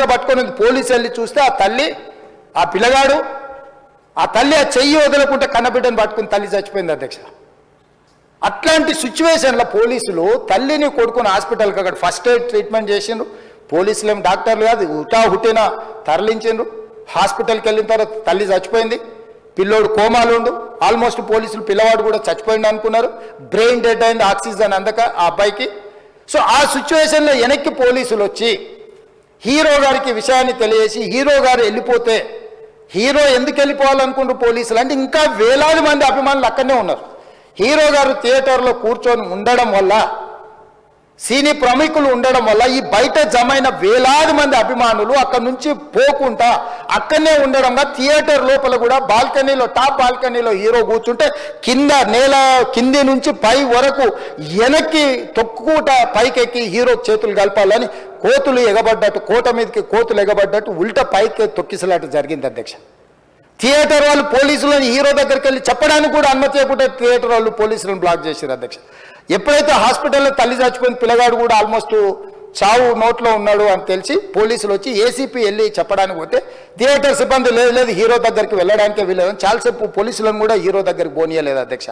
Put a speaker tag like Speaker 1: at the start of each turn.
Speaker 1: పట్టుకొని పోలీసు వెళ్ళి చూస్తే ఆ తల్లి ఆ పిల్లగాడు ఆ తల్లి ఆ చెయ్యి వదలకుంటే కన్నబిడ్డను పట్టుకుని తల్లి చచ్చిపోయింది అధ్యక్ష. అట్లాంటి సిచ్యువేషన్లో పోలీసులు తల్లిని కొడుకుని హాస్పిటల్కి అక్కడ ఫస్ట్ ఎయిడ్ ట్రీట్మెంట్ చేసిండ్రు. పోలీసులు ఏం డాక్టర్లు కాదు, హుటిన తరలించిండ్రు. హాస్పిటల్కి వెళ్ళిన తర్వాత తల్లి చచ్చిపోయింది, పిల్లోడు కోమాలు ఉండు. ఆల్మోస్ట్ పోలీసులు పిల్లవాడు కూడా చచ్చిపోయింది అనుకున్నారు. బ్రెయిన్ డెడ్ అయింది, ఆక్సిజన్ అందక ఆ అబ్బాయికి. సో ఆ సిచ్యువేషన్లో వెనక్కి పోలీసులు వచ్చి హీరో గారికి విషయాన్ని తెలియజేసి హీరో గారు వెళ్ళిపోతే హీరో ఎందుకు వెళ్ళిపోవాలనుకుంటారు పోలీసులు అంటే ఇంకా వేలాది మంది అభిమానులు అక్కడనే ఉన్నారు. హీరో గారు థియేటర్లో కూర్చొని ఉండడం వల్ల, సినీ ప్రముఖులు ఉండడం వల్ల ఈ బయట జమైన వేలాది మంది అభిమానులు అక్కడ నుంచి పోకుండా అక్కడనే ఉండడంగా థియేటర్ లోపల కూడా బాల్కనీలో, టాప్ బాల్కనీలో హీరో కూర్చుంటే కింద నేల కింది నుంచి పై వరకు వెనక్కి తొక్కుట పైకెక్కి హీరో చేతులు కలపాలని కోతులు ఎగబడ్డట్టు, కోట మీదకి కోతులు ఎగబడ్డట్టు ఉల్టా పైకి తొక్కిసలాట జరిగింది అధ్యక్ష. థియేటర్ వాళ్ళు పోలీసులను హీరో దగ్గరికి వెళ్ళి చెప్పడానికి కూడా అనుమతి ఇవ్వకుండా థియేటర్ వాళ్ళు పోలీసులను బ్లాక్ చేశారు అధ్యక్ష. ఎప్పుడైతే హాస్పిటల్లో తల్లి చచ్చిపోయిన పిల్లగాడు కూడా ఆల్మోస్ట్ చావు నోట్లో ఉన్నాడు అని తెలిసి పోలీసులు వచ్చి ఏసీపీ వెళ్ళి చెప్పడానికి పోతే థియేటర్ సిబ్బంది లేదు హీరో దగ్గరికి వెళ్ళడానికే వీలేదు. చాలాసేపు పోలీసులను కూడా హీరో దగ్గరికి పోనీయలేదు అధ్యక్ష.